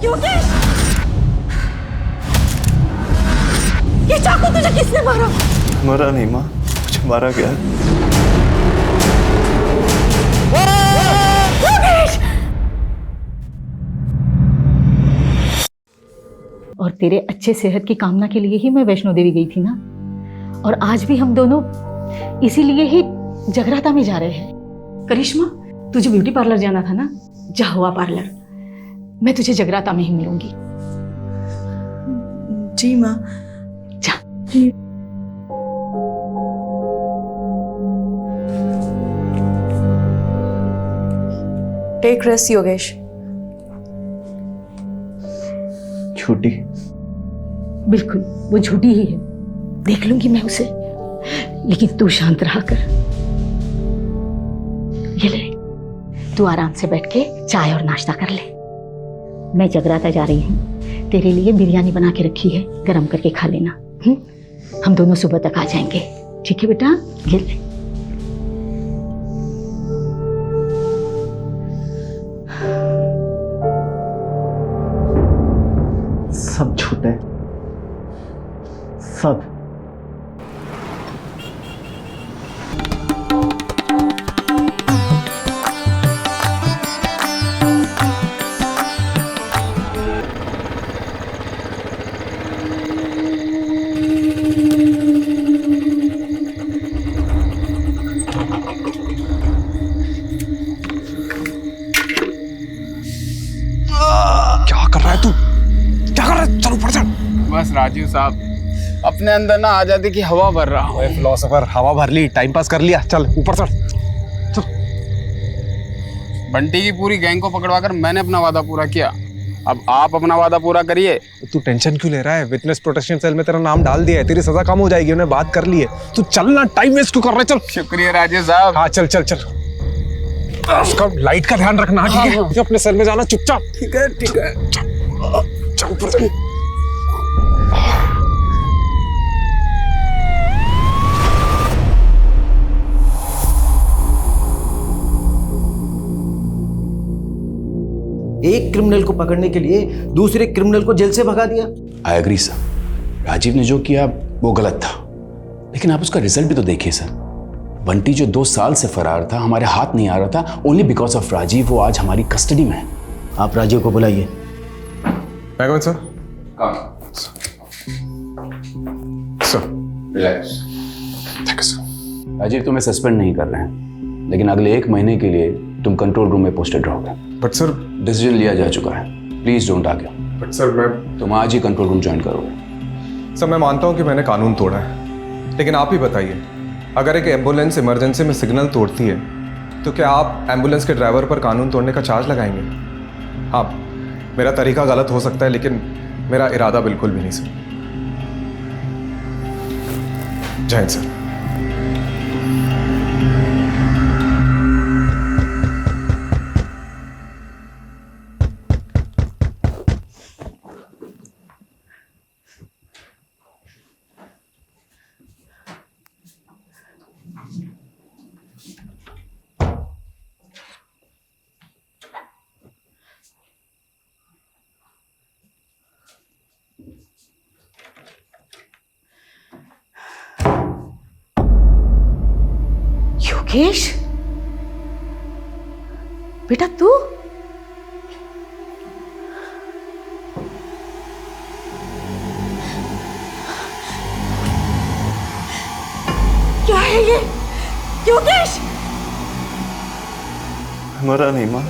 योगेश, ये चाकू तुझे किसने मारा? मरा नहीं माँ, मुझे मारा गया। योगेश! और तेरे अच्छे सेहत की कामना के लिए ही मैं वैष्णो देवी गई थी ना, और आज भी हम दोनों इसीलिए ही जगराता में जा रहे हैं। करिश्मा, तुझे ब्यूटी पार्लर जाना था ना, जा हुआ पार्लर, मैं तुझे जगराता में ही मिलूंगी। जी माँ। जा। Take rest Yogesh. झूठी। बिल्कुल, वो झूठी ही है, देख लूंगी मैं उसे, लेकिन तू शांत रहा कर। ये ले, तू आराम से बैठ के चाय और नाश्ता कर ले। मैं जगराता जा रही हूँ, तेरे लिए बिरयानी बना के रखी है, गरम करके खा लेना। हम दोनों सुबह तक आ जाएंगे, ठीक है बेटा? ये ले। सब झूठे, सब। क्या कर रहा है तू? क्या कर रहा है? चल ऊपर चल। बस राजीव साहब, अपने अंदर ना आजादी की हवा भर रहा हूँ। फिलोसोफर, हवा भर ली, टाइम पास कर लिया, चल ऊपर चढ़। बंटी की पूरी गैंग को पकड़वाकर मैंने अपना वादा पूरा किया, अब आप अपना वादा पूरा करिए। तू टेंशन क्यों ले रहा है? विटनेस प्रोटेक्शन सेल में तेरा नाम डाल दिया है, तेरी सजा कम हो जाएगी, उन्हें बात कर ली है। तू चलना, टाइम वेस्ट क्यों कर रहा है? चल। शुक्रिया राजीव साहब। हाँ चल चल चल। उसका लाइट का ध्यान रखना, ठीक है? अपने सेल में जाना चुपचाप। ठीक है ठीक है। चल ऊपर चल। एक क्रिमिनल को पकड़ने के लिए दूसरे क्रिमिनल को जेल से भगा दिया। आई एग्री सर, राजीव ने जो किया वो गलत था, लेकिन आप उसका रिजल्ट भी तो देखिए सर। बंटी जो 2 साल से फरार था, हमारे हाथ नहीं आ रहा था, ओनली बिकॉज ऑफ राजीव वो आज हमारी कस्टडी में है। आप राजीव को बुलाइए। Sir. Sir relax. Thank you sir. Rajiv तुम्हें सस्पेंड नहीं कर रहे हैं, लेकिन अगले 1 महीने के लिए तुम कंट्रोल रूम में पोस्टेड रहोगे। But sir. डिसीजन लिया जा चुका है, please don't argue. But sir मैं तुम आज ही कंट्रोल रूम ज्वाइन करोगे। सर मैं मानता हूँ कि मैंने कानून तोड़ा है, लेकिन आप ही बताइए, अगर एक एम्बुलेंस इमरजेंसी में सिग्नल तोड़ती है तो क्या आप एम्बुलेंस के ड्राइवर पर कानून तोड़ने का चार्ज लगाएंगे? हाँ, मेरा तरीका गलत हो सकता है, लेकिन मेरा इरादा बिल्कुल भी नहीं सर। जय हिंद सर। योगेश, बेटा तू? क्या है ये? योगेश! मरा नहीं माँ,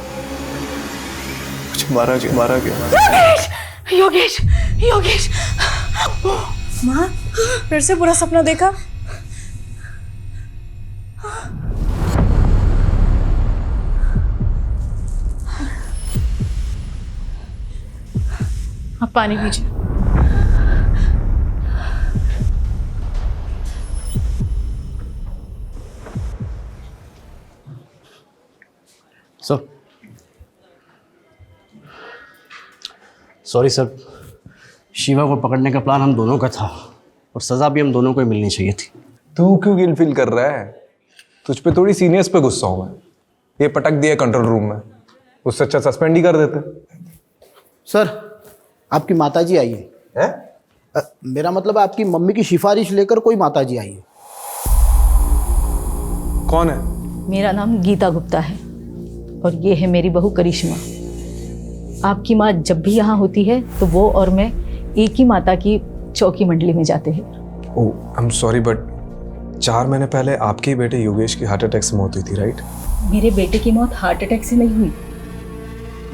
मुझे मारा गया। योगेश! योगेश! योगेश! माँ, फिर से बुरा सपना देखा? आप पानी पीजिए। सॉरी सर, शिवा को पकड़ने का प्लान हम दोनों का था और सज़ा भी हम दोनों को ही मिलनी चाहिए थी। तू क्यों गिल्ट फील कर रहा है? तुझ पे थोड़ी सीनियर्स पे गुस्सा हूं मैं। ये पटक दिया कंट्रोल रूम में, उससे अच्छा सस्पेंड ही कर देते। सर, आपकी माताजी आई है। मेरा मतलब है आपकी मम्मी की सिफारिश लेकर कोई माताजी आई है। कौन है? मेरा नाम गीता गुप्ता है और ये है मेरी बहू करिश्मा। आपकी माँ जब भी यहाँ होती है तो वो और मैं एक ही माता की चौकी मंडली में जाते हैं। ओह, आई एम सॉरी बट 4 महीने पहले आपके ही बेटे योगेश की हार्ट अटैक से मौत हुई थी, राइट? मेरे बेटे की मौत हार्ट अटैक से नहीं हुई,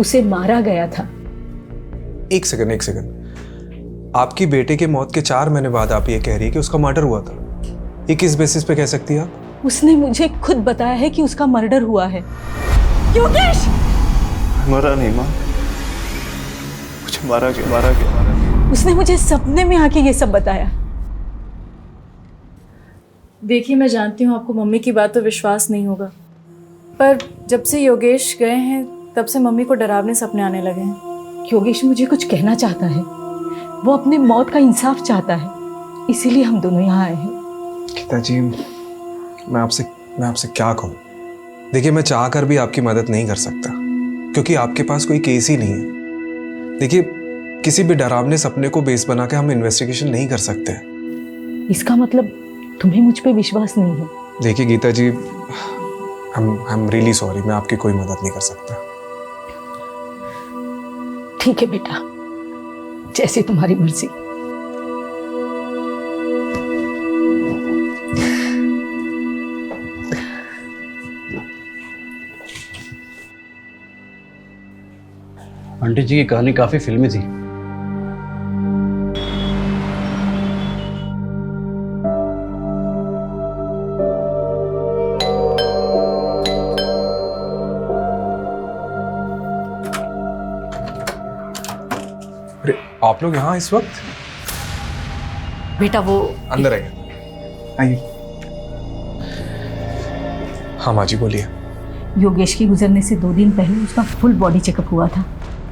उसे मारा गया था। एक सेकंड। आपकी बेटे के मौत के 4 महीने बाद आप ये कह रही है कि उसका मर्डर हुआ था। ये किस बेसिस पे कह सकती है आप? उसने मुझे खुद बताया है कि उसका मर्डर हुआ है। योगेश! मरा नहीं माँ, मुझे मारा गया। उसने मुझे सपने में आके ये सब बताया। देखिए, मैं जानती हूँ आपको मम्मी की बात तो विश्वास नहीं होगा, पर जब से योगेश गए हैं तब से मम्मी को डरावने सपने आने लगे हैं। योगेश मुझे कुछ कहना चाहता है, वो अपने मौत का इंसाफ चाहता है, इसीलिए हम दोनों यहाँ आए हैं। गीता जी, मैं आपसे क्या कहूँ? देखिए, मैं चाह कर भी आपकी मदद नहीं कर सकता क्योंकि आपके पास कोई केस ही नहीं है। देखिए, किसी भी डरावने सपने को बेस बना के हम इन्वेस्टिगेशन नहीं कर सकते। इसका मतलब तुम्हें मुझ पे विश्वास नहीं है? देखिए गीता जी, आई एम रियली सॉरी, मैं आपकी कोई मदद नहीं कर सकता। ठीक है बेटा, जैसी तुम्हारी मर्जी। आंटी जी की कहानी काफी फिल्मी थी। अरे, आप लोग यहाँ इस वक्त? बेटा वो अंदर आइए। हाँ माँ जी, बोलिए। योगेश के गुजरने से 2 दिन पहले उसका फुल बॉडी चेकअप हुआ था।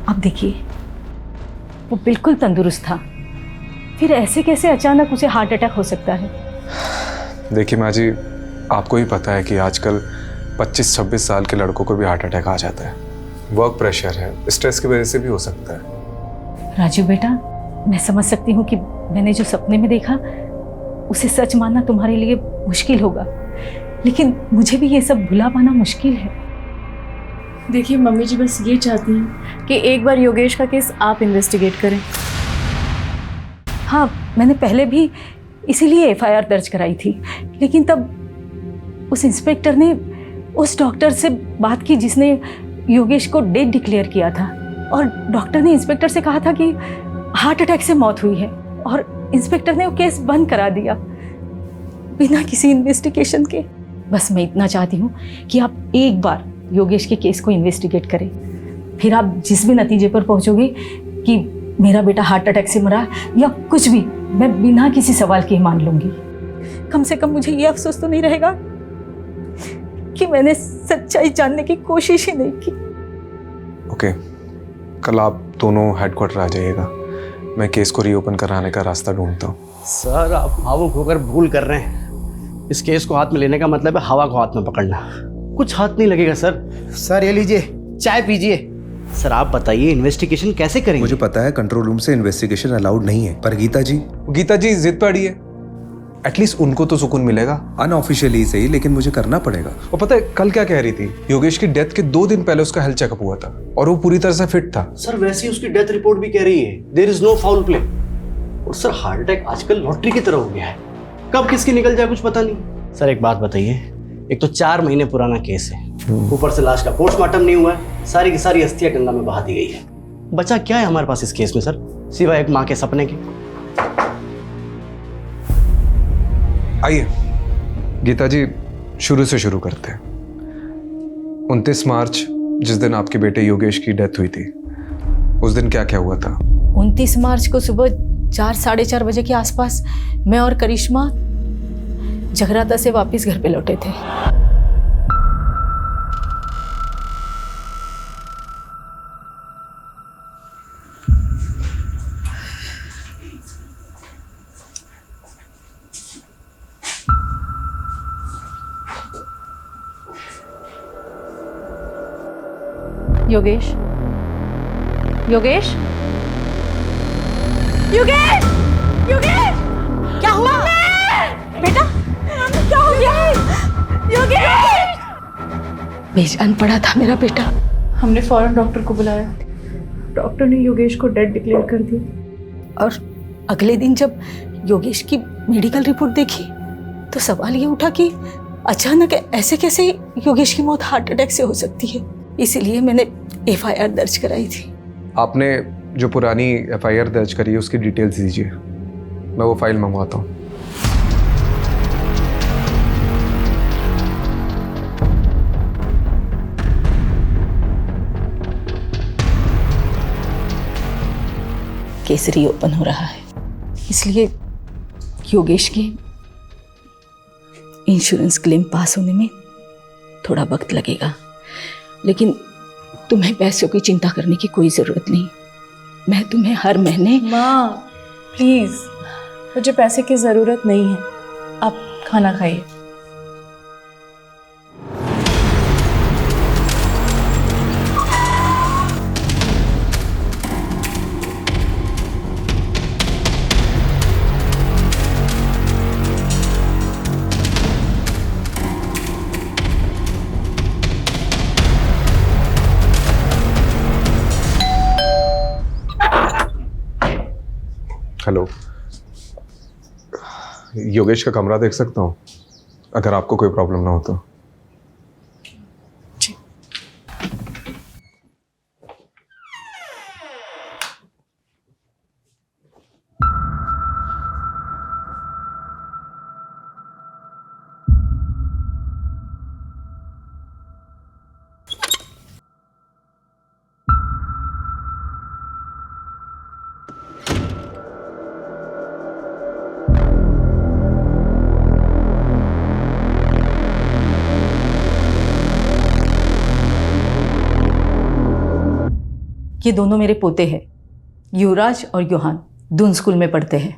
अब देखिए, वो बिल्कुल तंदुरुस्त था, फिर ऐसे कैसे अचानक उसे हार्ट अटैक हो सकता है? देखिए माँ जी, आपको ही पता है कि आजकल 25-26 साल के लड़कों को भी हार्ट अटैक आ जाता है। वर्क प्रेशर है, स्ट्रेस की वजह से भी हो सकता है। राजू बेटा, मैं समझ सकती हूँ कि मैंने जो सपने में देखा उसे सच मानना तुम्हारे लिए मुश्किल होगा, लेकिन मुझे भी ये सब भुला पाना मुश्किल है। देखिए, मम्मी जी बस ये चाहती हैं कि एक बार योगेश का केस आप इन्वेस्टिगेट करें। हाँ, मैंने पहले भी इसीलिए FIR दर्ज कराई थी, लेकिन तब उस इंस्पेक्टर ने उस डॉक्टर से बात की जिसने योगेश को डेड डिक्लेयर किया था, और डॉक्टर ने इंस्पेक्टर से कहा था कि हार्ट अटैक से मौत हुई है, और इंस्पेक्टर ने वो केस बंद करा दिया बिना किसी इन्वेस्टिगेशन के। बस मैं इतना चाहती हूँ कि आप एक बार योगेश के केस को इन्वेस्टिगेट करें, फिर आप जिस भी नतीजे पर पहुँचोगे कि मेरा बेटा हार्ट अटैक से मरा या कुछ भी, मैं बिना किसी सवाल के मान लूँगी। कम से कम मुझे ये अफसोस तो नहीं रहेगा कि मैंने सच्चाई जानने की कोशिश ही नहीं की। ओके, कल आप दोनों हेडक्वार्टर आ जाइएगा, मैं केस को रीओपन कराने का रास्ता ढूंढता हूँ। सर, आप भावुक होकर भूल कर रहे हैं। इस केस को हाथ में लेने का मतलब है हवा को हाथ में पकड़ना। कुछ हाथ नहीं लगेगा सर। सर ये लीजिए, चाय पीजिए। सर आप बताइए, इन्वेस्टिगेशन कैसे करेंगे? मुझे पता है कंट्रोल रूम से इन्वेस्टिगेशन अलाउड नहीं है, पर गीता जी जिद पे अड़ी है। एटलीस्ट उनको तो सुकून मिलेगा, अनऑफिशियली सही, लेकिन मुझे करना पड़ेगा। और पता है कल क्या कह रही थी? योगेश की डेथ के 2 दिन पहले उसका हेल्थ चेकअप हुआ था और वो पूरी तरह से फिट था। सर वैसे ही उसकी डेथ रिपोर्ट भी कह रही है there is no foul play. और सर हार्ट अटैक आजकल लॉटरी की तरह हो गया है, कब किसकी निकल जाए कुछ पता नहीं। सर एक बात बताइए, एक तो 4 महीने पुराना केस है, ऊपर से लाश का पोस्टमार्टम नहीं हुआ है, सारी की सारी अस्थियां गंगा में बहा दी गई है। बचा क्या है हमारे पास इस केस में सर, सिवाय एक माँ के सपने के? आइए गीता जी, शुरू से शुरू करते हैं। 29 मार्च, जिस दिन आपके बेटे योगेश की डेथ हुई थी, उस दिन क्या क्या हुआ था? 29 मार्च को सुबह 4-4:30 बजे के आसपास मैं और करिश्मा जगराता से वापस घर पे लौटे थे। योगेश, योगेश, योगेश! योगेश! क्या हुआ बेटा? क्या हो गया? योगेश! बेजान पड़ा था मेरा बेटा। हमने फौरन डॉक्टर को बुलाया। डॉक्टर ने योगेश को डेड डिक्लेयर कर दिया। और अगले दिन जब योगेश की मेडिकल रिपोर्ट देखी तो सवाल ये उठा कि अचानक ऐसे कैसे योगेश की मौत हार्ट अटैक से हो सकती है। इसीलिए मैंने एफआईआर दर्ज कराई थी। आपने जो पुरानी एफआईआर दर्ज करी है उसकी डिटेल्स दीजिए, मैं वो फाइल मंगवाता हूँ। केस रीओपन हो रहा है, इसलिए योगेश के इंश्योरेंस क्लेम पास होने में थोड़ा वक्त लगेगा, लेकिन तुम्हें पैसों की चिंता करने की कोई ज़रूरत नहीं। मैं तुम्हें हर महीने। माँ प्लीज़, मुझे पैसे की ज़रूरत नहीं है, आप खाना खाइए। हेलो, योगेश का कमरा देख सकता हूँ अगर आपको कोई प्रॉब्लम ना हो तो। ये दोनों मेरे पोते हैं, युवराज और योहान, दून स्कूल में पढ़ते हैं।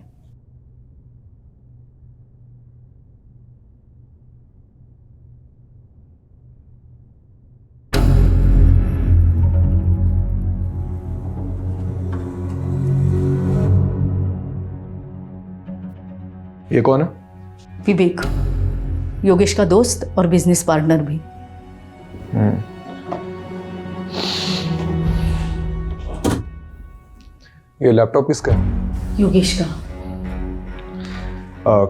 ये कौन है? विवेक, योगेश का दोस्त और बिजनेस पार्टनर भी। ये लैपटॉप किसका है? योगेश का।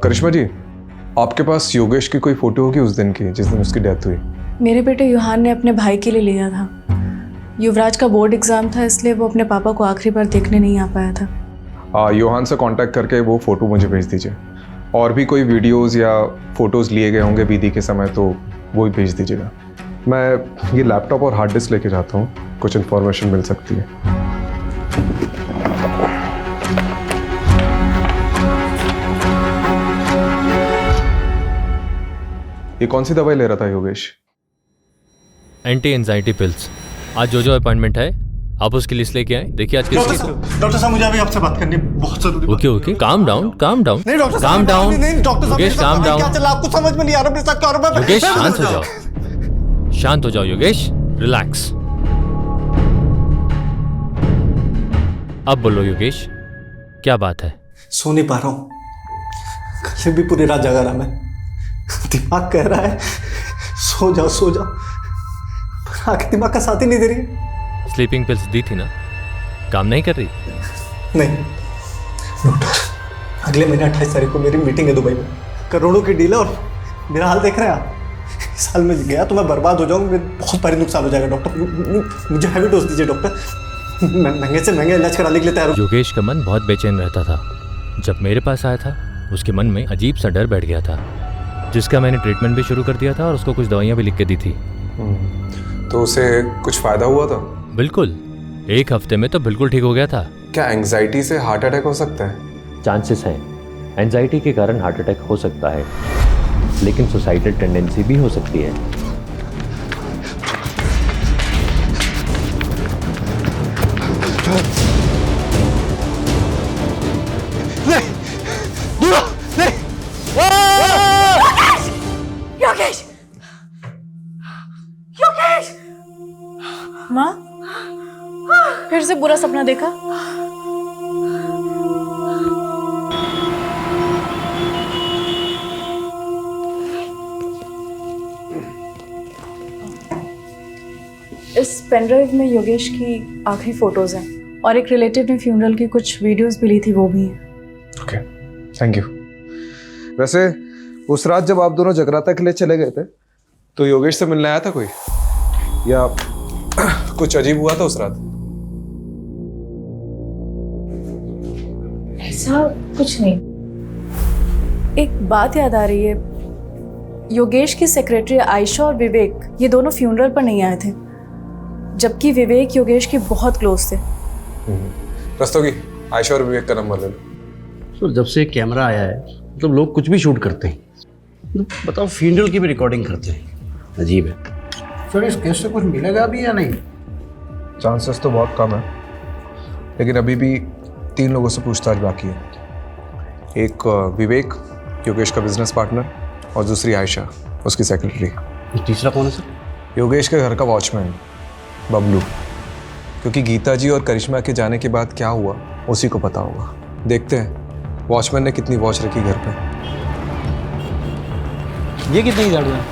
करिश्मा जी, आपके पास योगेश की कोई फोटो होगी उस दिन की जिस दिन उसकी डेथ हुई? मेरे बेटे युहान ने अपने भाई के लिए लिया था। युवराज का बोर्ड एग्ज़ाम था, इसलिए वो अपने पापा को आखिरी बार देखने नहीं आ पाया था। योहान से कांटेक्ट करके वो फ़ोटो मुझे भेज दीजिए। और भी कोई वीडियोस या फोटोज़ लिए गए होंगे विधि के समय तो वो भी भेज दीजिएगा। मैं ये लैपटॉप और हार्ड डिस्क लेके जाता हूँ, कुछ इन्फॉर्मेशन मिल सकती है। ये कौन सी दवाई ले रहा था योगेश? Anti anxiety pills. आज जो अपॉइंटमेंट है आप उसकी लिस्ट लेके आए। देखिए आज किसकी। डॉक्टर साहब मुझे अभी आपसे बात करनी है, बहुत जरूरी। Okay okay, calm down calm down. नहीं डॉक्टर काम डाउन। नहीं डॉक्टर साहब, योगेश काम डाउन। क्या चला आपको समझ में नहीं आ रहा? मेरे साथ क्या हो रहा है? योगेश शांत हो जाओ, शांत हो जाओ योगेश, रिलैक्स। अब बोलो योगेश, क्या बात है? सो नहीं पा रहा हूँ, कल से भी पूरी रात जगा रहा मैं। दिमाग कह रहा है सो जाओ सो जाओ, पर आंखें दिमाग का साथ ही नहीं दे रही। स्लीपिंग पिल्स दी थी ना, काम नहीं कर रही? नहीं डॉक्टर, अगले महीने 28 तारीख को मेरी मीटिंग है दुबई में। करोड़ों की डील है और मेरा हाल देख रहे हैं आप। इस साल में गया तो मैं बर्बाद हो जाऊंगा, मेरे बहुत भारी नुकसान हो जाएगा। डॉक्टर मुझे हैवी डोज दीजिए डॉक्टर, मैं महंगे से महंगा इलाज कराने के लिए तैयार हूँ। योगेश का मन बहुत बेचैन रहता था। जब मेरे पास आया था उसके मन में अजीब सा डर बैठ गया था, जिसका मैंने ट्रीटमेंट भी शुरू कर दिया था और उसको कुछ दवाइयाँ भी लिख के दी थी। तो उसे कुछ फायदा हुआ था? बिल्कुल, 1 हफ्ते में तो बिल्कुल ठीक हो गया था। क्या एंजाइटी से हार्ट अटैक हो सकता है? चांसेस हैं, एंजाइटी के कारण हार्ट अटैक हो सकता है, लेकिन सुसाइडल टेंडेंसी भी हो सकती है। योगेश! योगेश! माँ, फिर से बुरा सपना देखा? इस पेनड्राइव में योगेश की आखिरी फोटोज हैं और एक रिलेटिव ने फ्यूनरल की कुछ वीडियोस भी ली थी, वो भी हैं। Okay, thank you. वैसे उस रात जब आप दोनों जगराता के लिए चले गए थे तो योगेश से मिलने आया था कोई, या कुछ अजीब हुआ था उस रात? ऐसा कुछ नहीं। एक बात याद आ रही है, योगेश की सेक्रेटरी आयशा और विवेक ये दोनों फ्यूनरल पर नहीं आए थे, जबकि विवेक योगेश के बहुत क्लोज थे। रस्तोगी, आयशा और विवेक का नंबर ले लो। सर जब से कैमरा आया है मतलब लोग कुछ भी शूट करते हैं, बताओ फ्यूनरल की भी रिकॉर्डिंग करते हैं, अजीब है। सर इस केस से कुछ मिलेगा भी या नहीं? चांसेस तो बहुत कम है, लेकिन अभी भी 3 लोगों से पूछताछ बाकी है। एक विवेक, योगेश का बिजनेस पार्टनर, और दूसरी आयशा, उसकी सेक्रेटरी। तीसरा कौन है सर? योगेश के घर का वॉचमैन बबलू, क्योंकि गीता जी और करिश्मा के जाने के बाद क्या हुआ उसी को पता होगा। देखते हैं वॉचमैन ने कितनी वॉच रखी घर पे। ये कितनी गाड़ियाँ?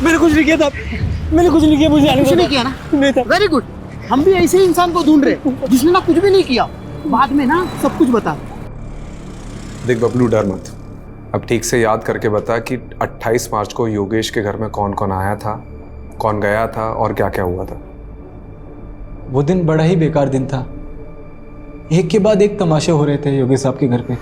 मैंने कुछ नहीं किया था, मैंने कुछ नहीं किया, मुझे कुछ नहीं किया ना। नहीं था। वेरी गुड, हम भी ऐसे ही इंसान को ढूंढ रहे जिसने ना कुछ भी नहीं किया, बाद में ना सब कुछ बता। देख बबलू, डर मत, अब ठीक से याद करके बता कि 28 मार्च को योगेश के घर में कौन कौन आया था, कौन गया था और क्या क्या हुआ था। वो दिन बड़ा ही बेकार दिन था, एक के बाद एक तमाशे हो रहे थे योगेश साहब के घर पे।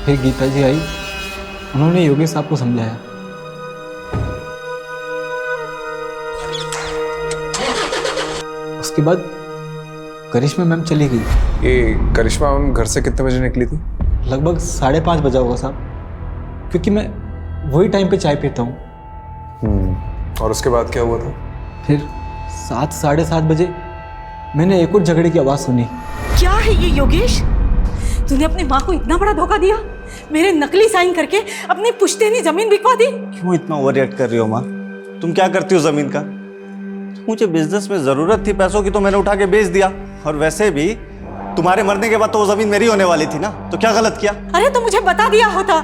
फिर गीता जी आई, उन्होंने योगेश साहब को समझाया। उसके बाद करिश्मा मैम चली गई। ये करिश्मा मैम घर से कितने बजे निकली थी? लगभग 5:30 बजा होगा साहब, क्योंकि मैं वही टाइम पे चाय पीता हूँ। और उसके बाद क्या हुआ था? फिर 7 साढ़े 7 बजे मैंने एक और झगड़े की आवाज़ सुनी। क्या है ये योगेश, तूने अपनी माँ को इतना बड़ा धोखा दिया, मेरे नकली साइन करके अपनी पुश्तैनी जमीन बिकवा दी। क्यों इतना ओवर रिएक्ट कर रही हो माँ? तुम क्या करती हो जमीन का? मुझे बिजनेस में जरूरत थी पैसों की तो मैंने उठा के बेच दिया, और वैसे भी तुम्हारे मरने के बाद तो वो जमीन मेरी होने वाली थी ना, तो क्या गलत किया? अरे तो मुझे बता दिया होता,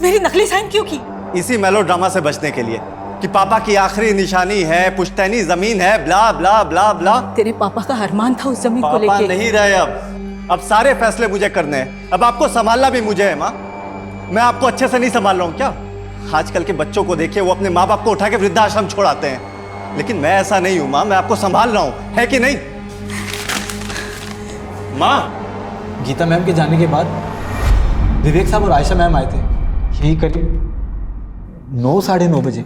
मेरी नकली साइन क्यों की? इसी मेलोड्रामा से बचने के लिए कि पापा की आखिरी निशानी है, पुश्तैनी जमीन है, ब्ला ब्ला ब्ला ब्ला। तेरे पापा का अरमान था उस जमीन को पापा लेके। नहीं रहे अब सारे फैसले मुझे करने हैं। अब आपको संभालना भी मुझे है माँ। मैं आपको अच्छे से नहीं संभाल रहा हूँ क्या? आजकल के बच्चों को देखिए, वो अपने माँ बाप को उठा के वृद्धाश्रम छोड़ाते हैं, लेकिन मैं ऐसा नहीं हूँ माँ, मैं आपको संभाल रहा हूँ, है कि नहीं माँ? गीता मैम के जाने के बाद विवेक साहब और आयशा मैम आए थे, यही करीब 9 साढ़े 9 बजे।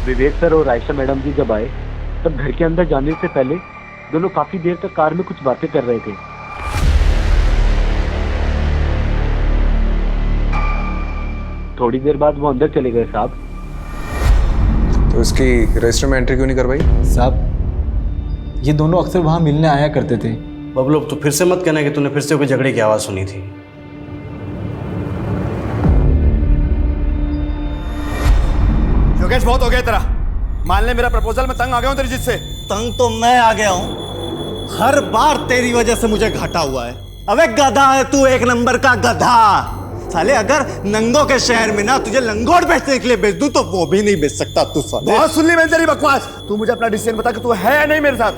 विवेक सर और आयशा मैडम जी जब आए तब घर के अंदर जाने से पहले दोनों काफी देर तक कार में कुछ बातें कर रहे थे। थोड़ी देर बाद वो अंदर चले गए साहब। तो इसकी रजिस्टर में एंट्री क्यों नहीं करवाई? साहब ये दोनों अक्सर वहाँ मिलने आया करते थे। बबलू तो फिर से मत कहना कि तूने फिर से कोई झगड़े की आवाज़ सुनी थी। योगेश बहुत हो गया तेरा, मान ले मेरा प्रपोजल में तंग आ गया हूँ तेरी जिद से। तंग तो मैं आ गया हूँ, हर बार तेरी वजह से मुझे घाटा हुआ है। अबे गधा है तू, एक नंबर का गधा। साले अगर नंगों के शहर में ना तुझे लंगोट बेचने के लिए बेच दूं तो वो भी नहीं बेच सकता तू। साले बहुत सुन ली मैंने तेरी बकवास। तू मुझे अपना डिसीजन बता कि तू है या नहीं मेरे साथ।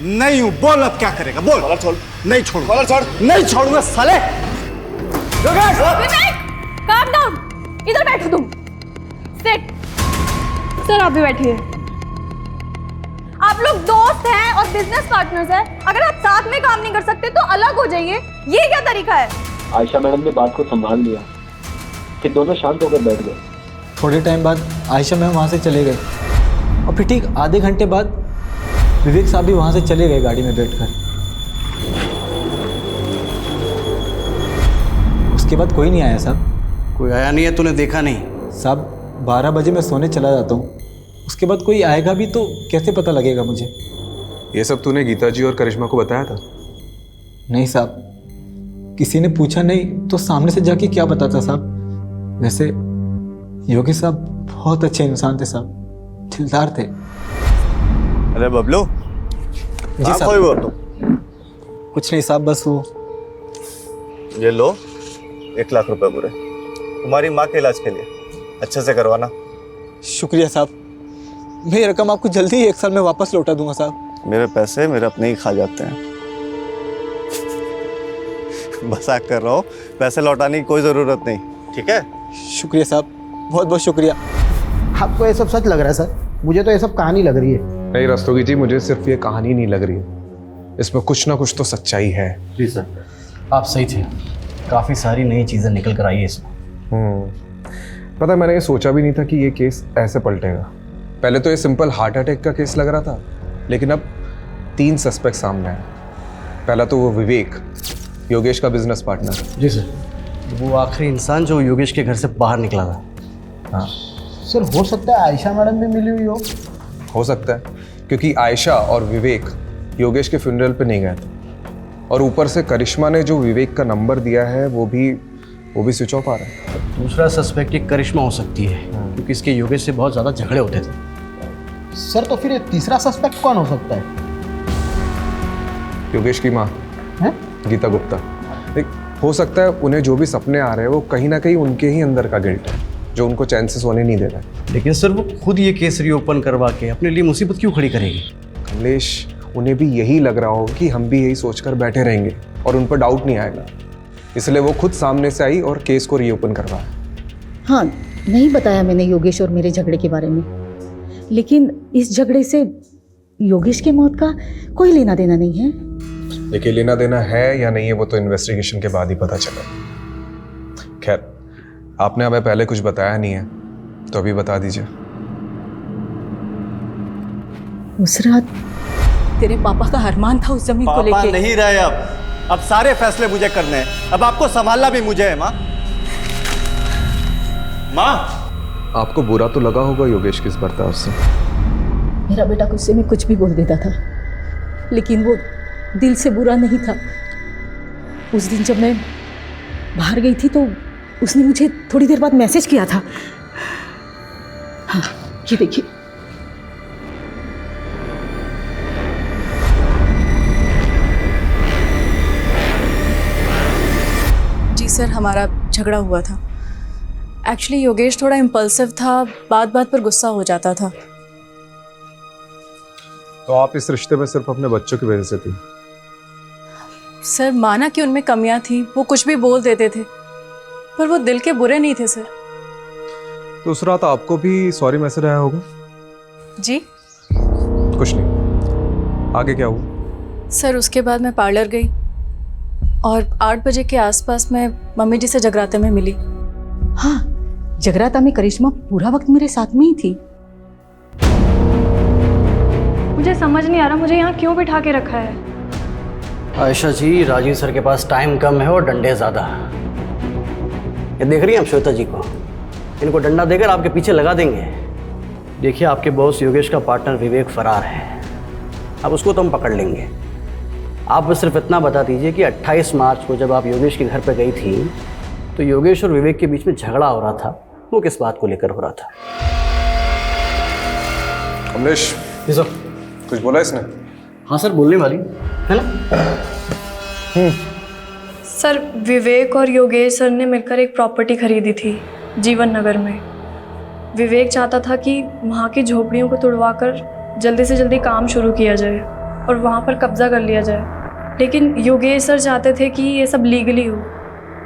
नहीं हूं, बोल अब क्या करेगा बोल। कॉलर छोड़। नहीं छोड़ूंगा, कॉलर छोड़। नहीं छोड़ूंगा साले। योगेश काम डाउन, इधर बैठो तुम। सिट। सर आप भी बैठिए। आप लोग दोस्त हैं और बिजनेस पार्टनर्स हैं। अगर आप साथ में काम नहीं कर सकते तो अलग हो जाइए। ये क्या तरीका है? आयशा मैडम ने बात को संभाल लिया, फिर दोनों शांत होकर बैठ गए। थोड़े टाइम बाद आयशा मैम वहाँ से चले गए और फिर ठीक आधे घंटे बाद विवेक साहब भी वहाँ से चले गए गाड़ी में बैठकर। उसके बाद कोई नहीं आया साहब। कोई आया नहीं है? तूने देखा नहीं? साहब 12 बजे मैं सोने चला जाता हूँ, उसके बाद कोई आएगा भी तो कैसे पता लगेगा मुझे? ये सब तूने गीता जी और करिश्मा को बताया था? नहीं साहब, किसी ने पूछा नहीं तो सामने से जाके क्या बताता साहब। वैसे योगेश साहब बहुत अच्छे इंसान थे साहब, दिलदार थे। अरे बबलू, जी साहब। कोई वो तो कुछ नहीं साहब, बस वो। ये लो 1 लाख रुपए पूरे तुम्हारी माँ के इलाज के लिए, अच्छे से करवाना। शुक्रिया साहब, मैं ये रकम आपको जल्दी ही 1 साल में वापस लौटा दूंगा साहब। मेरे पैसे मेरे अपने ही खा जाते हैं। मजाक कर रहा हूँ, पैसे लौटाने की कोई ज़रूरत नहीं, ठीक है? शुक्रिया साहब, बहुत बहुत शुक्रिया। आपको ये सब सच लग रहा है सर? मुझे तो ये सब कहानी लग रही है। नहीं रस्तोगी जी, मुझे सिर्फ ये कहानी नहीं लग रही है, इसमें कुछ ना कुछ तो सच्चाई है। जी सर, आप सही थे। काफ़ी सारी नई चीज़ें निकल कर आई है इसमें। पता है, मैंने ये सोचा भी नहीं था कि ये केस ऐसे पलटेगा। पहले तो ये सिंपल हार्ट अटैक का केस लग रहा था, लेकिन अब 3 सस्पेक्ट सामने आए। पहला तो वो विवेक, योगेश का बिजनेस पार्टनर। जी सर, वो आखिरी इंसान जो योगेश के घर से बाहर निकला था। हाँ सर, हो सकता है आयशा मैडम भी मिली हुई हो सकता है, क्योंकि आयशा और विवेक योगेश के फ्यूनरल पे नहीं गए थे, और ऊपर से करिश्मा ने जो विवेक का नंबर दिया है वो भी स्विच ऑफ आ रहा है। दूसरा सस्पेक्ट एक करिश्मा हो सकती है, क्योंकि इसके योगेश से बहुत ज़्यादा झगड़े होते थे। सर, तो फिर तीसरा सस्पेक्ट कौन हो सकता है? योगेश की माँ है? गीता गुप्ता। एक हो सकता है उन्हें जो भी सपने आ रहे हैं वो कहीं ना कहीं उनके ही अंदर का गिल्ट है, जो उनको चैन से सोने नहीं दे रहा है। लेकिन सर, वो खुद ये केस रीओपन करवा के अपने लिए मुसीबत क्यों खड़ी करेगी? कमलेश, उन्हें भी यही लग रहा हो कि हम भी यही सोचकर बैठे रहेंगे और उन पर डाउट नहीं आएगा, इसलिए वो खुद सामने से आई और केस को रीओपन करवाया। हाँ, नहीं बताया मैंने योगेश और मेरे झगड़े के बारे में, लेकिन इस झगड़े से योगेश की मौत का कोई लेना देना नहीं है। देखिए, लेना देना है या नहीं है वो तो इन्वेस्टिगेशन के बाद ही पता चला। खैर, आपने हमें पहले कुछ बताया नहीं है तो अभी बता दीजिए। उस रात तेरे पापा का अरमान था उस जमीन को लेके। पापा नहीं रहे अब सारे फैसले मुझे करने हैं, अब आपको संभालना भी मुझे है। माँ, आपको बुरा तो लगा होगा योगेश के इस बर्ताव से। मेरा बेटा गुस्से में कुछ भी बोल देता था, लेकिन वो दिल से बुरा नहीं था। उस दिन जब मैं बाहर गई थी तो उसने मुझे थोड़ी देर बाद मैसेज किया था। हाँ, ये देखिए। जी सर, हमारा झगड़ा हुआ था। एक्चुअली योगेश थोड़ा इम्पल्सिव था, बात बात पर गुस्सा हो जाता था। तो आप इस रिश्ते में सिर्फ अपने बच्चों की वजह से थी? सर, माना कि उनमें कमियां थी, वो कुछ भी बोल देते थे, पर वो दिल के बुरे नहीं थे सर। तो उस रात आपको भी सॉरी मैसेज आया होगा? जी कुछ नहीं, आगे क्या हुआ? सर, उसके बाद मैं पार्लर गई और 8 बजे के आसपास मैं मम्मी जी से जगराते में मिली। हाँ, जगराता में करिश्मा पूरा वक्त मेरे साथ में ही थी। मुझे समझ नहीं आ रहा मुझे यहाँ क्यों बिठा के रखा है। आयशा जी, राजीव सर के पास टाइम कम है और डंडे ज़्यादा। ये देख रही हैं आप श्वेता जी को? इनको डंडा देकर आपके पीछे लगा देंगे। देखिए, आपके बॉस योगेश का पार्टनर विवेक फरार है, अब उसको तो हम पकड़ लेंगे। आप बस सिर्फ इतना बता दीजिए कि 28 मार्च को जब आप योगेश के घर पर गई थी तो योगेश और विवेक के बीच में झगड़ा हो रहा था, वो किस बात को लेकर हो रहा था? कमलेश। जी सर। कुछ बोला इसने? हाँ सर, बोलने वाली है ना। सर, विवेक और योगेश सर ने मिलकर एक प्रॉपर्टी खरीदी थी जीवन नगर में। विवेक चाहता था कि वहाँ की झोपड़ियों को तुड़वाकर जल्दी से जल्दी काम शुरू किया जाए और वहाँ पर कब्जा कर लिया जाए, लेकिन योगेश सर चाहते थे कि ये सब लीगली हो।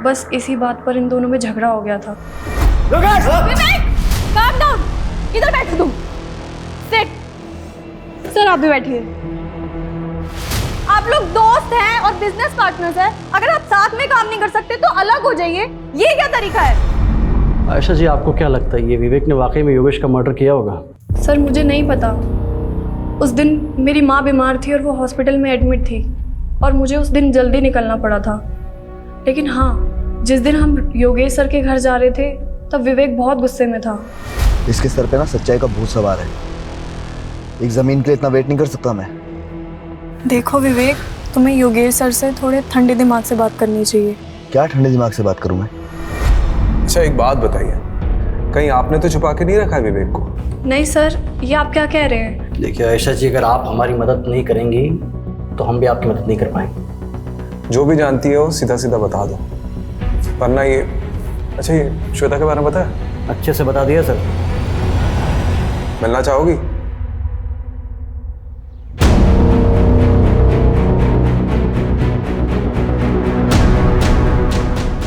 बस इसी बात पर इन दोनों में झगड़ा हो गया था। विवेक, calm down, इधर बैठो तुम। सिट। सर आप भी बैठिए। आप लोग दोस्त हैं और बिजनेस पार्टनर्स हैं। अगर आप साथ में काम नहीं कर सकते तो अलग हो जाइए। ये क्या तरीका है? आयशा जी, आपको क्या लगता है ये विवेक ने वाकई में योगेश का मर्डर किया होगा? सर मुझे नहीं पता। उस दिन मेरी माँ बीमार थी और वो हॉस्पिटल में एडमिट थी और मुझे उस दिन जल्दी निकलना पड़ा था। लेकिन हाँ, जिस दिन हम योगेश सर के घर जा रहे थे तब विवेक बहुत गुस्से में था। इसके सर पे ना सच्चाई का भूत सवार है। एक जमीन के लिए इतना वेट नहीं कर सकता मैं। देखो विवेक, तुम्हें योगेश सर से थोड़े ठंडे दिमाग से बात करनी चाहिए। क्या ठंडे दिमाग से बात करूं मैं? अच्छा एक बात बताइए, कहीं आपने तो छुपा के नहीं रखा है विवेक को? नहीं सर, ये आप क्या कह रहे हैं? देखिए आयशा जी, अगर आप हमारी मदद नहीं करेंगी तो हम भी आपकी मदद नहीं कर पाएंगे। जो भी जानती है वो सीधा सीधा बता दो, वरना ये। अच्छा ये श्वेता के बारे में पता है? अच्छे से बता दिया सर। मिलना चाहोगी?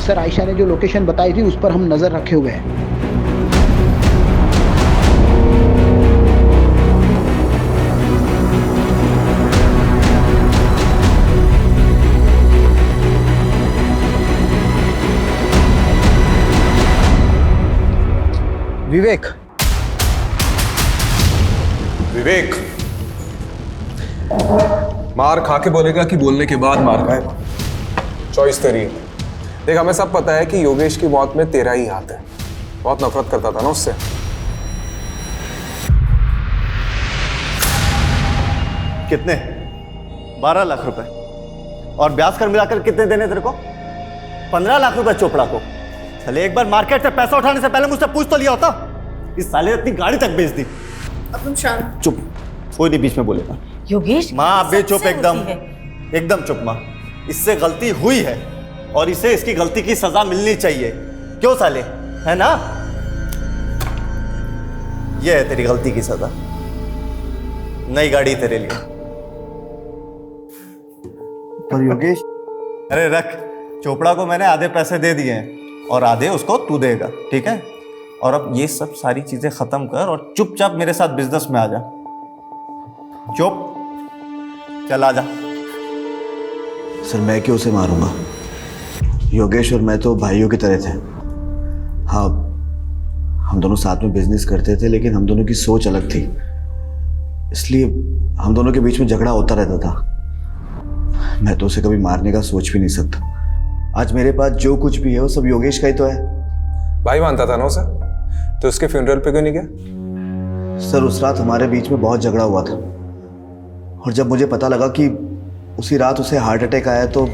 सर आयशा ने जो लोकेशन बताई थी उस पर हम नजर रखे हुए हैं। विवेक, विवेक मार खा के बोलेगा कि बोलने के बाद मार खाएगा? चॉइस तेरी है। देख, हमें सब पता है कि योगेश की मौत में तेरा ही हाथ है। बहुत नफरत करता था ना उससे। कितने? 12 लाख रुपए। और ब्याज कर मिलाकर कितने देने तेरे को? 15 लाख रुपए चोपड़ा को। चले एक बार मार्केट से पैसा उठाने से पहले मुझसे पूछ तो लिया होता। इस साले ने अपनी गाड़ी तक बेच दी। अब तुम शांत। चुप, कोई नहीं बीच में बोलेगा। योगेश, माँ आप भी चुप, एकदम चुप माँ। इससे गलती हुई है और इसे इसकी गलती की सजा मिलनी चाहिए। क्यों साले, है ना? ये है तेरी गलती की सजा। नई गाड़ी तेरे लिए। पर योगेश, अरे रख, चोपड़ा को मैंने आधे पैसे दे दिए हैं और आधे उसको तू देगा, ठीक है? और अब ये सब सारी चीजें खत्म कर और चुपचाप मेरे साथ बिजनेस में आ जा। चुप, चल आ जा। सर मैं क्यों उसे मारूंगा? योगेश और मैं तो भाइयों की तरह थे। हाँ, हम दोनों साथ में बिजनेस करते थे, लेकिन हम दोनों की सोच अलग थी, इसलिए हम दोनों के बीच में झगड़ा होता रहता था। मैं तो उसे कभी मारने का सोच भी नहीं सकता। आज मेरे पास जो कुछ भी है वो सब योगेश का ही तो है। भाई मानता था ना उसे, तो उसके फ्यूनरल पे क्यों नहीं गया? सर उस रात हमारे बीच में बहुत झगड़ा हुआ था, और जब मुझे पता लगा कि उसी रात उसे हार्ट अटैक आया तो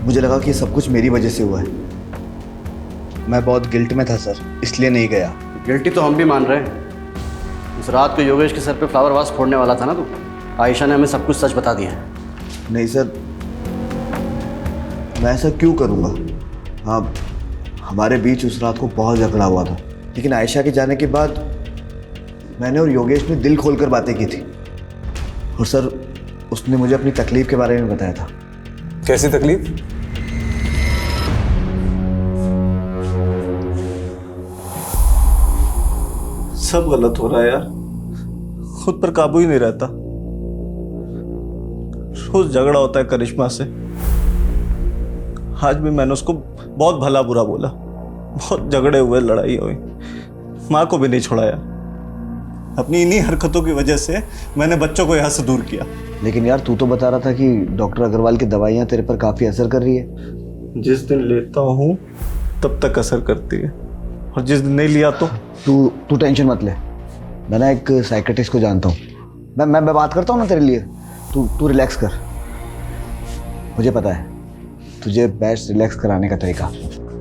मुझे लगा कि सब कुछ मेरी वजह से हुआ है। मैं बहुत गिल्ट में था सर, इसलिए नहीं गया। गिल्टी तो हम भी मान रहे हैं। उस रात को योगेश के सर पे फ्लावर वास फोड़ने वाला था ना तू। आयशा ने हमें सब कुछ सच बता दिया है। नहीं सर, मैं ऐसा क्यों करूँगा? हाँ, हमारे बीच उस रात को बहुत झगड़ा हुआ था, लेकिन आयशा के जाने के बाद मैंने और योगेश ने दिल खोलकर बातें की थी। और सर उसने मुझे अपनी तकलीफ के बारे में बताया था। कैसी तकलीफ? सब गलत हो रहा है यार, खुद पर काबू ही नहीं रहता। रोज झगड़ा होता है करिश्मा से। आज भी मैंने उसको बहुत भला बुरा बोला, बहुत झगड़े हुए, लड़ाई हुई, माँ को भी नहीं छोड़ा यार। अपनी इन्हीं हरकतों की वजह से मैंने बच्चों को यहाँ से दूर किया। लेकिन यार तू तो बता रहा था कि डॉक्टर अग्रवाल की दवाइयाँ तेरे पर काफ़ी असर कर रही है। जिस दिन लेता हूँ तब तक असर करती है, और जिस दिन नहीं लिया तो तू टेंशन मत ले। मैं ना एक साइकेट्रिस्ट को जानता हूँ। मैं बात करता हूँ ना तेरे लिए। तू रिलैक्स कर। मुझे पता है तुझे बेस्ट रिलैक्स कराने का तरीका।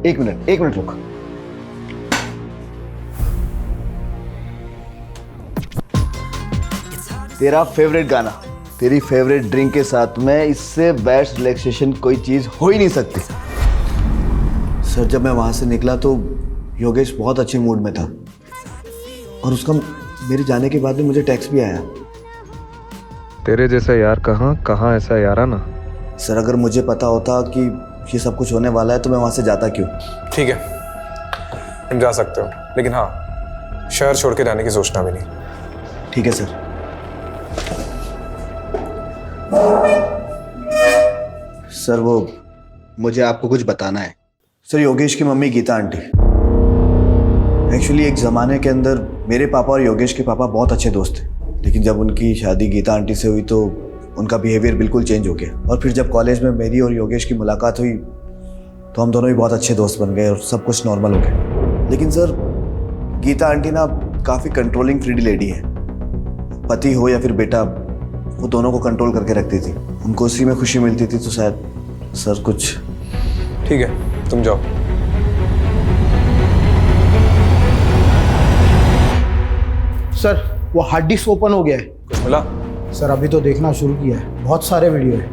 एक मिनट रुक। तेरा फेवरेट गाना, तेरी फेवरेट ड्रिंक के साथ में इससे बेस्ट रिलैक्सेशन कोई चीज़ हो ही नहीं सकती। सर जब मैं वहाँ से निकला तो योगेश बहुत अच्छे मूड में था, और उसका मेरे जाने के बाद में मुझे टेक्स्ट भी आया। तेरे जैसा यार कहाँ ऐसा यार ना। सर अगर मुझे पता होता कि ये सब कुछ होने वाला है तो मैं वहाँ से जाता क्यों? ठीक है, तुम जा सकते हो, लेकिन हाँ, शहर छोड़ के जाने की सोचना भी नहीं। ठीक है सर। सर वो मुझे आपको कुछ बताना है। सर योगेश की मम्मी गीता आंटी, एक्चुअली एक ज़माने के अंदर मेरे पापा और योगेश के पापा बहुत अच्छे दोस्त थे, लेकिन जब उनकी शादी गीता आंटी से हुई तो उनका बिहेवियर बिल्कुल चेंज हो गया। और फिर जब कॉलेज में मेरी और योगेश की मुलाकात हुई तो हम दोनों ही बहुत अच्छे दोस्त बन गए और सब कुछ नॉर्मल हो गया। लेकिन सर गीता आंटी ना काफ़ी कंट्रोलिंग फ्रीडी लेडी है। पति हो या फिर बेटा, वो दोनों को कंट्रोल करके रखती थी। उनको उसी में खुशी मिलती थी। तो शायद सर कुछ। ठीक है, तुम जाओ। सर वो हार्ड डिस्क ओपन हो गया है। कुछ मिला? सर अभी तो देखना शुरू किया है, बहुत सारे वीडियो है।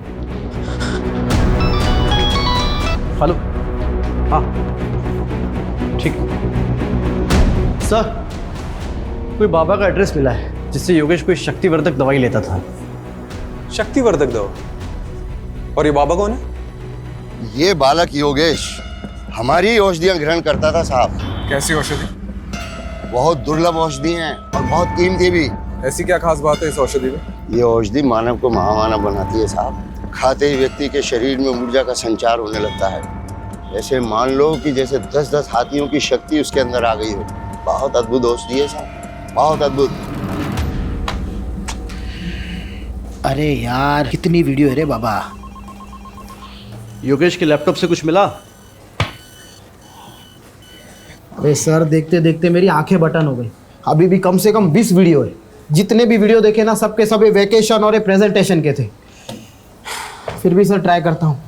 हेलो, हाँ ठीक। सर कोई बाबा का एड्रेस मिला है जिससे योगेश कोई शक्तिवर्धक दवाई लेता था। शक्तिवर्धक दवा? और ये बाबा कौन है? ये बालक योगेश हमारी औषधियां ग्रहण करता था साहब। कैसी औषधि? बहुत दुर्लभ औषधि हैं और बहुत कीमती भी। ऐसी क्या खास बात है इस औषधि में? ये औषधि मानव को महामानव बनाती है साहब। खाते ही व्यक्ति के शरीर में ऊर्जा का संचार होने लगता है। ऐसे मान लो कि जैसे 10-10 हाथियों की शक्ति उसके अंदर आ गई हो। बहुत अद्भुत औषधि है साहब, बहुत अद्भुत। अरे यार कितनी वीडियो है रे बाबा। योगेश के लैपटॉप से कुछ मिला? अरे सर देखते देखते मेरी आंखें बटन हो गई। अभी भी कम से कम 20 वीडियो है। जितने भी वीडियो देखे ना सबके सब वेकेशन और प्रेजेंटेशन के थे। फिर भी सर ट्राई करता हूँ।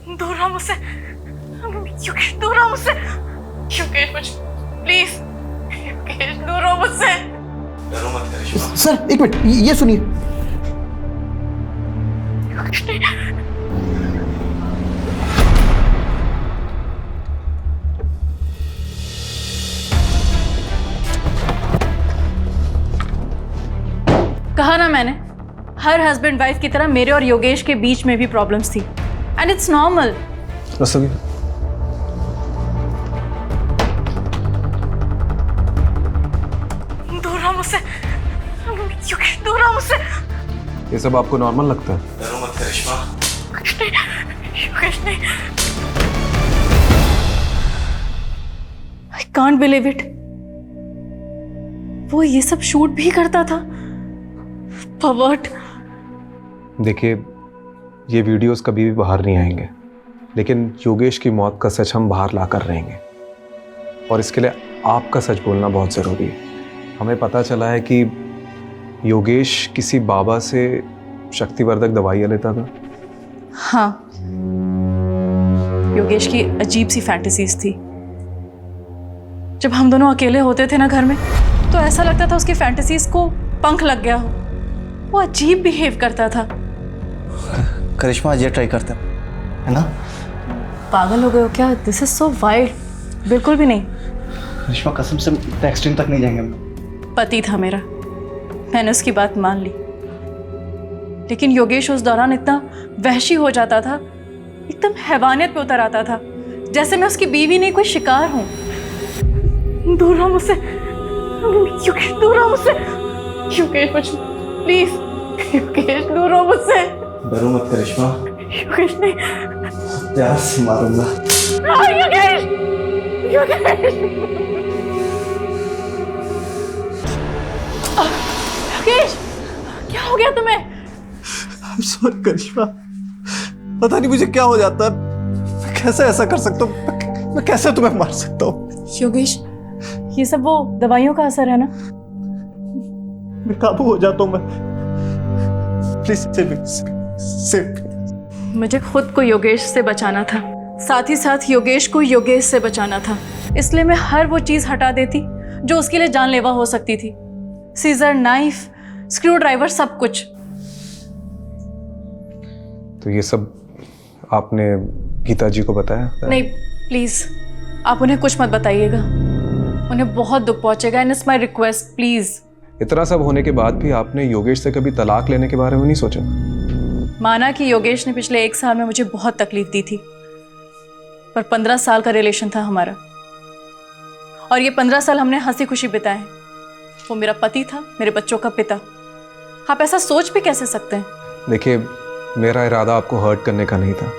दूर रहो मुझसे, योगेश दूर रहो मुझसे। योगेश मुझे प्लीज, योगेश दूर रहो मुझसे। डरो मत करिश्मा। सर एक मिनट, ये सुनिए। कहा ना मैंने, हर हस्बैंड वाइफ की तरह मेरे और योगेश के बीच में भी प्रॉब्लम्स थी एंड इट्स नॉर्मल। दूर रहो मुझसे, योगेश दूर रहो मुझसे। ये सब आपको नॉर्मल लगता है? डरो मत करिश्मा। योगेश नहीं। I can't believe it. वो ये सब शूट भी करता था। परवर्ट। देखिए, ये वीडियोस कभी भी बाहर नहीं आएंगे, लेकिन योगेश की मौत का सच हम बाहर ला कर रहेंगे। और इसके लिए आपका सच बोलना बहुत ज़रूरी है। हमें पता चला है कि योगेश किसी बाबा से शक्तिवर्धक दवाइयाँ लेता था। हाँ, योगेश की अजीब सी फैंटेसीज थी। जब हम दोनों अकेले होते थे ना घर में, तो ऐसा लगता था उसकी फैंटेसीज को पंख लग गया हो। वो अजीब बिहेव करता था। करिश्मा आज ये ट्राई करते हैं, है ना? पागल हो गए हो क्या? This is so wild. बिल्कुल भी नहीं। करिश्मा कसम से एक्सट्रीम तक नहीं जाएंगे हम। पति था मेरा, मैंने उसकी बात मान ली। लेकिन योगेश उस दौरान इतना वहशी हो जाता था, एकदम हैवानियत पे उतर आता था, जैसे मैं उसकी बीवी नहीं कोई शिकार हूं। दूर रहो मुझसे, योगेश दूर रहो मुझसे। योगेश प्लीज, योगेश दूर रहो मुझसे। डरो मत करिश्मा। योगेश नहीं। प्यार से मारूंगा। योगेश, योगेश, योगेश, क्या हो गया तुम्हें? सॉरी करिश्मा, पता नहीं मुझे क्या हो जाता है। मैं कैसे ऐसा कर सकता हूँ? मैं कैसे तुम्हें मार सकता हूँ? योगेश, ये सब वो दवाइयों का असर है ना? मैं काबू हो जाता हूँ मैं। Please save. मुझे खुद को योगेश से बचाना था, साथ ही साथ योगेश को योगेश से बचाना था। इसलिए मैं हर वो चीज़ हटा देती जो उसके लिए जानलेवा हो सकती थी। सीजर, नाइफ, स्क्रू ड्राइवर, सब कुछ। तो ये सब आपने गीता जी को बताया? नहीं, प्लीज आप उन्हें कुछ मत बताइएगा। उन्हें बहुत दुख पहुंचेगा and it's my request, please. इतना सब होने के बाद भी आपने योगेश से कभी तलाक लेने के बारे में नहीं सोचा? माना कि योगेश ने पिछले 1 साल में मुझे बहुत तकलीफ दी थी, पर 15 साल का रिलेशन था हमारा, और ये 15 साल हमने हंसी खुशी बिताए। वो मेरा पति था, मेरे बच्चों का पिता। आप ऐसा सोच भी कैसे सकते हैं? देखिए, मेरा इरादा आपको हर्ट करने का नहीं था।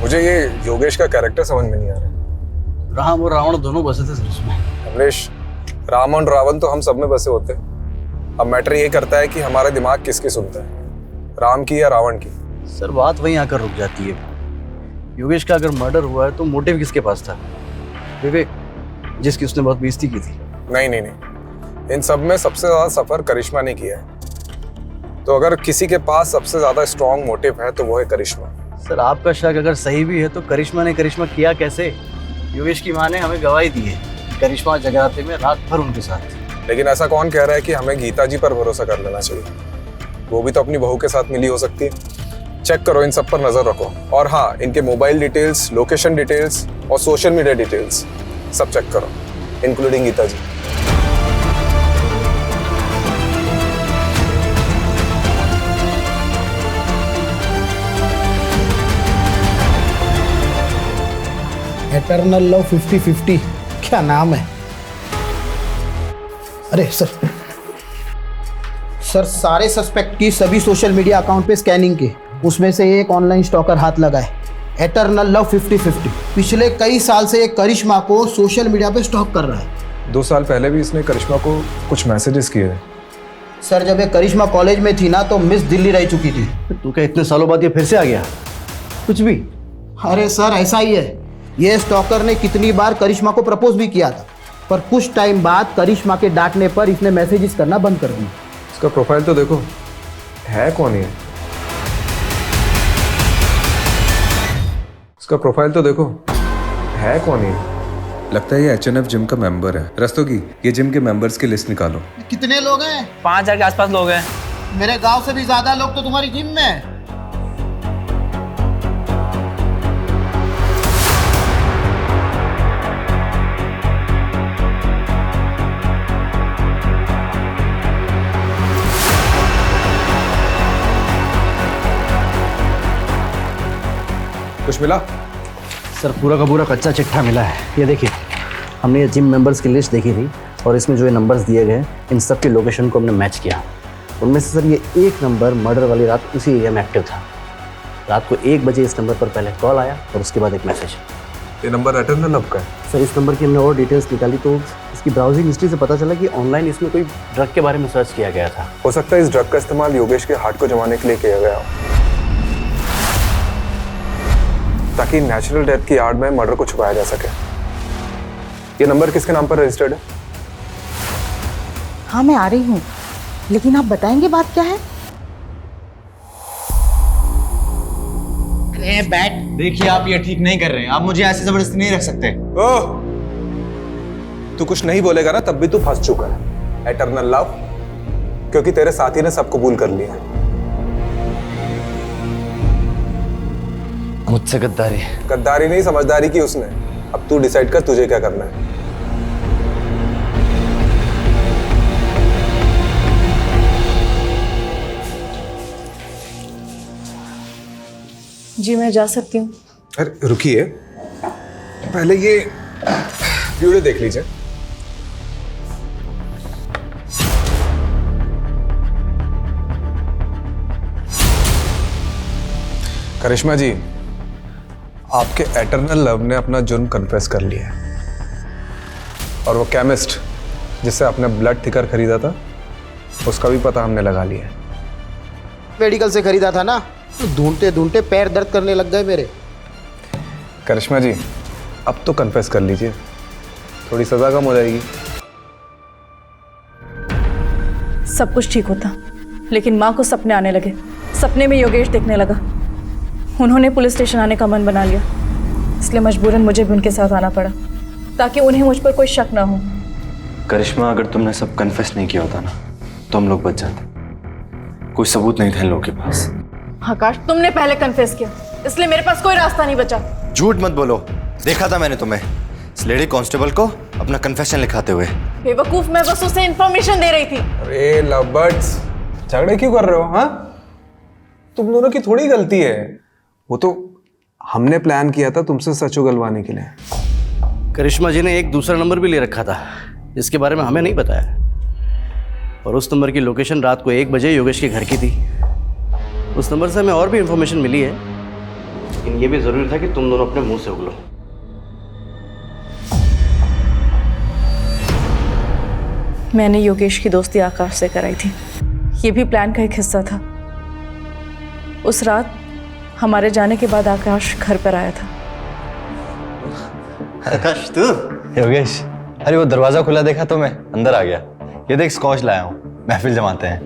मुझे ये योगेश का कैरेक्टर समझ में नहीं आ रहा। राम और रावण दोनों बसे थे सर उसमें। कमलेश, राम और रावण तो हम सब में बसे होते हैं। अब मैटर ये करता है कि हमारा दिमाग किसकी सुनता है, राम की या रावण की। सर बात वहीं आकर रुक जाती है। योगेश का अगर मर्डर हुआ है तो मोटिव किसके पास था? विवेक, जिसकी उसने बहुत बेइज्जती की थी। नहीं नहीं नहीं, इन सब में सबसे ज्यादा सफर करिश्मा ने किया है। तो अगर किसी के पास सबसे ज्यादा स्ट्रॉन्ग मोटिव है तो वो है करिश्मा। सर आपका शक अगर सही भी है तो करिश्मा ने करिश्मा किया कैसे? योगेश की माँ ने हमें गवाही दी है, करिश्मा जगराते में रात भर उनके साथ थी। लेकिन ऐसा कौन कह रहा है कि हमें गीता जी पर भरोसा कर लेना चाहिए? वो भी तो अपनी बहू के साथ मिली हो सकती है। चेक करो, इन सब पर नजर रखो। और हाँ, इनके मोबाइल डिटेल्स, लोकेशन डिटेल्स और सोशल मीडिया डिटेल्स सब चेक करो, इंक्लूडिंग गीता जी। एटर्नल लव 50-50 क्या नाम है? अरे सर सारे सस्पेक्ट की सभी सोशल मीडिया अकाउंट पे स्कैनिंग की, उसमें से एक ऑनलाइन स्टॉकर हाथ लगा है। एटर्नल लव 50-50 पिछले कई साल से एक करिश्मा को सोशल मीडिया पे स्टॉक कर रहा है। 2 साल पहले भी इसने करिश्मा को कुछ मैसेजेस किए थे। सर जब ये करिश्मा कॉलेज में थी ना तो मिस दिल्ली रह चुकी थी। तू क्या इतने सालों बाद ये फिर से आ गया? कुछ भी? अरे सर ऐसा ही है, ये स्टॉकर ने कितनी बार करिश्मा को प्रपोज भी किया था, पर कुछ टाइम बाद करिश्मा के डांटने पर इसने मैसेजेस करना बंद कर दिया। इसका प्रोफाइल तो देखो, है कौन ये? इसका प्रोफाइल तो देखो, है कौन ये? लगता है ये HNF जिम का मेंबर है। रस्तोगी, ये जिम के मेंबर्स की लिस्ट निकालो। कितने लोग हैं? 5000 के आसपास लोग हैं। मेरे गांव से भी ज्यादा लोग तो तुम्हारी जिम में हैं। कुछ मिला? सर पूरा का पूरा कच्चा चिट्ठा मिला है। ये देखिए, हमने ये जिम मेंबर्स की लिस्ट देखी थी और इसमें जो ये नंबर्स दिए गए इन सब के लोकेशन को हमने मैच किया। उनमें से सर ये एक नंबर मर्डर वाली रात उसी एरिया में एक्टिव था। रात को 1 बजे इस नंबर पर पहले कॉल आया और उसके बाद एक मैसेज। ये नंबर एटर्नल लव का है? सर इस नंबर की हमने और डिटेल्स निकाली तो इसकी ब्राउजिंग हिस्ट्री से पता चला कि ऑनलाइन इसमें कोई ड्रग के बारे में सर्च किया गया था। हो सकता है इस ड्रग का इस्तेमाल योगेश के हार्ट को जमाने के लिए किया गया हो, ताकि नेचुरल डेथ की आड़ में मर्डर को छुपाया जा सके। ये नंबर किसके नाम पर रजिस्टर्ड है? हाँ मैं आ रही हूँ, लेकिन आप बताएंगे बात क्या है? अरे बैठ, देखिए आप ये ठीक नहीं कर रहे हैं। आप मुझे ऐसे जबरदस्ती नहीं रख सकते। ओह, तू कुछ नहीं बोलेगा ना तब भी तू फंस चुका है। एटर्नल लव, क्योंकि तेरे साथी ने सब कबूल कर लिया। मुझसे गद्दारी? गद्दारी नहीं, समझदारी की उसने। अब तू डिसाइड कर तुझे क्या करना है। जी मैं जा सकती हूँ। अरे रुकिए, पहले ये वीडियो देख लीजिए। करिश्मा जी, आपके एटर्नल लव ने अपना जुर्म कन्फेस कर लिया है। और वो केमिस्ट जिससे आपने ब्लड थिकर खरीदा था, उसका भी पता हमने लगा लिया है। मेडिकल से खरीदा था ना, तो ढूंढते ढूंढते पैर दर्द करने लग गए मेरे। करिश्मा जी, अब तो कन्फेस कर लीजिए, थोड़ी सजा कम हो जाएगी। सब कुछ ठीक होता, लेकिन माँ को सपने आने लगे। सपने में योगेश देखने लगा। उन्होंने पुलिस स्टेशन आने का मन बना लिया, इसलिए मजबूरन मुझे भी उनके साथ आना पड़ा, ताकि उन्हें मुझ पर कोई शक ना हो। करिश्मा, अगर तुमने सब कन्फेस नहीं किया होता ना तो हम लोग बच जाते। कोई सबूत नहीं था इन लोगों के पास। आकाश, तुमने पहले कन्फेस किया, इसलिए मेरे पास कोई रास्ता नहीं बचा। झूठ मत बोलो, देखा था मैंने तुम्हें इस लेडी कांस्टेबल को अपना कन्फेशन लिखाते हुए। बेवकूफ, मैं बस उसे इन्फॉर्मेशन दे रही थी। अरे लवबर्ड्स, झगड़े क्यों कर रहे हो? हाँ, तुम दोनों की थोड़ी गलती है। वो तो हमने प्लान किया था तुमसे सच उगलवाने के लिए। करिश्मा जी ने एक दूसरा नंबर भी ले रखा था, जिसके बारे में हमें नहीं बताया, और उस नंबर की लोकेशन रात को 1 बजे योगेश के घर की थी। उस नंबर से हमें और भी इंफॉर्मेशन मिली है, लेकिन ये भी ज़रूरी था कि तुम दोनों अपने मुंह से उगलो। मैंने योगेश की दोस्ती आकाश से कराई थी, ये भी प्लान का एक हिस्सा था। उस रात हमारे जाने के बाद आकाश घर पर आया था। आकाश तू? योगेश, अरे वो दरवाजा खुला देखा तो मैं अंदर आ गया। ये देख स्कॉच लाया हूँ, महफिल जमाते हैं।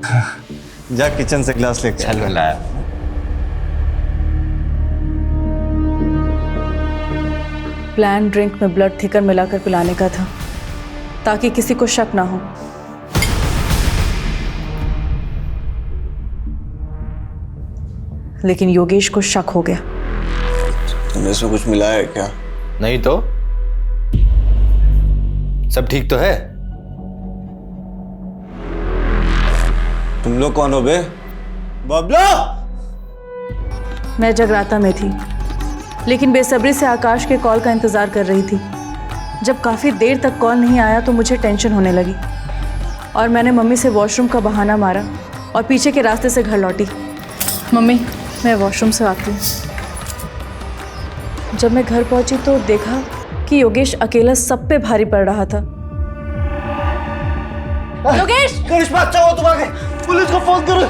जा किचन से ग्लास लेके चल मैं लाया। प्लान ड्रिंक में ब्लड थिकर मिलाकर पिलाने का था, ताकि किसी को शक ना हो। लेकिन योगेश को शक हो गया। तुमने इसमें कुछ मिलाया है क्या? नहीं तो सब ठीक तो है। तुम लोग कौन हो बे? बबलू! मैं जगराता में थी, लेकिन बेसब्री से आकाश के कॉल का इंतजार कर रही थी। जब काफ़ी देर तक कॉल नहीं आया तो मुझे टेंशन होने लगी, और मैंने मम्मी से वॉशरूम का बहाना मारा और पीछे के रास्ते से घर लौटी। मम्मी, मैं वॉशरूम से आती हूँ। जब मैं घर पहुंची तो देखा कि योगेश अकेला सब पे भारी पड़ रहा था। योगेश! करिश्मा, अच्छा हो तुम आ गए। पुलिस को फोन करो।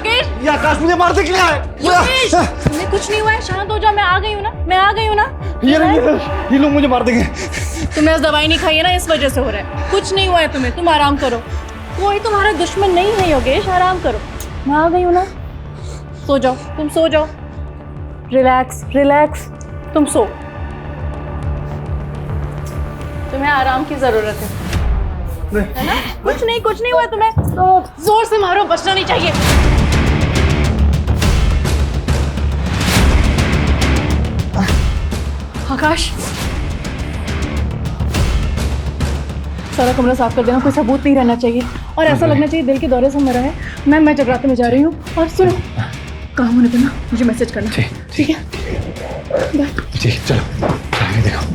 ये आकाश मुझे मारने के लिए आए। योगेश! तुम्हें कुछ नहीं हुआ है, शांत हो जाओ। मैं आ गई हूँ ना, मैं आ गई हूँ ना। ये लोग मुझे मार देंगे। तुम्हें आज दवाई नहीं खाई है ना, इस वजह से हो रहा है। कुछ नहीं हुआ है तुम्हें, तुम आराम करो। कोई तुम्हारा दुश्मन नहीं है योगेश, आराम करो। मैं आ गई हूँ ना, सो जाओ, तुम सो जाओ। रिलैक्स रिलैक्स, तुम सो। तुम्हें आराम की जरूरत है ना? कुछ नहीं हुआ तुम्हें। जोर से मारो, बचना नहीं चाहिए। आकाश, सारा कमरा साफ कर देना, कोई सबूत नहीं रहना चाहिए, और ऐसा लगना चाहिए दिल के दौरे से मरा है। मैं जगराते में जा रही हूँ, और सुनो, काम होने पर ना मुझे मैसेज करना। ठीक है? बाय। जी चलो देखो।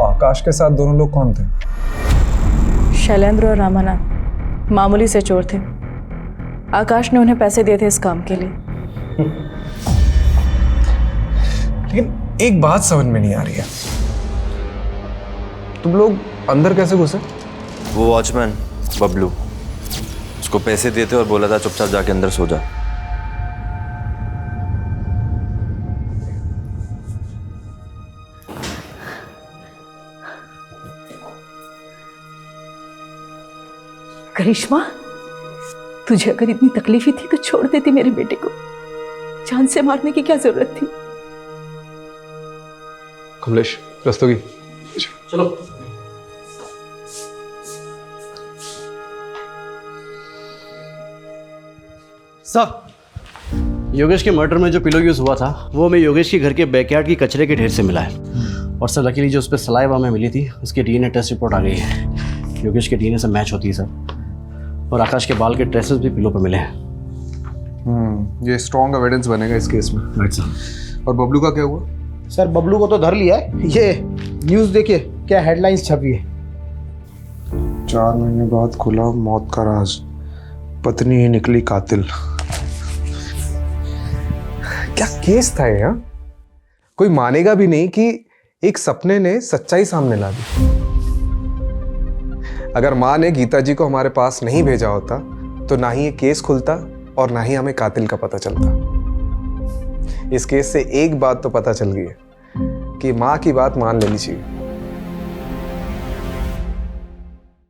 आकाश के साथ दोनों लोग कौन थे? शैलेंद्र और रामानाथ मामूली से चोर थे। आकाश ने उन्हें पैसे दिए थे इस काम के लिए। लेकिन एक बात समझ में नहीं आ रही है, तुम लोग अंदर कैसे घुसे? वो वॉचमैन बबलू, उसको पैसे दिए थे और बोला था चुपचाप जाके अंदर सो जा। करिश्मा, तुझे अगर इतनी तकलीफ ही थी तो छोड़ देती मेरे बेटे को। जान से मारने की क्या जरूरत थी? कमलेश, रस्तोगी चलो। सर, योगेश के मर्डर में जो पिलो यूज हुआ था वो हमें योगेश के घर के बैकयार्ड की कचरे के ढेर से मिला है, और सर लकीली जो उस पर सलाइवा हमें मिली थी उसकी डीएनए टेस्ट रिपोर्ट आ गई है। योगेश के डीएनए से मैच होती है सर, और आकाश के बाल के ट्रेसेस भी पिलो पर मिले हैं। ये स्ट्रॉन्ग एविडेंस बनेगा इस केस में। Right sir. और बबलू का क्या हुआ? सर बबलू को तो धर लिया है। ये न्यूज़ देखिए क्या हेडलाइंस छपी है। 4 महीने बाद खुला मौत का राज, पत्नी ही निकली कातिल। क्या केस था ये? कोई मानेगा भी नहीं कि एक सपने ने सच्चाई सामने ला दी। अगर माँ ने गीता जी को हमारे पास नहीं भेजा होता तो ना ही ये केस खुलता और ना ही हमें कातिल का पता चलता। इस केस से एक बात तो पता चल गई है कि माँ की बात मान लेनी चाहिए।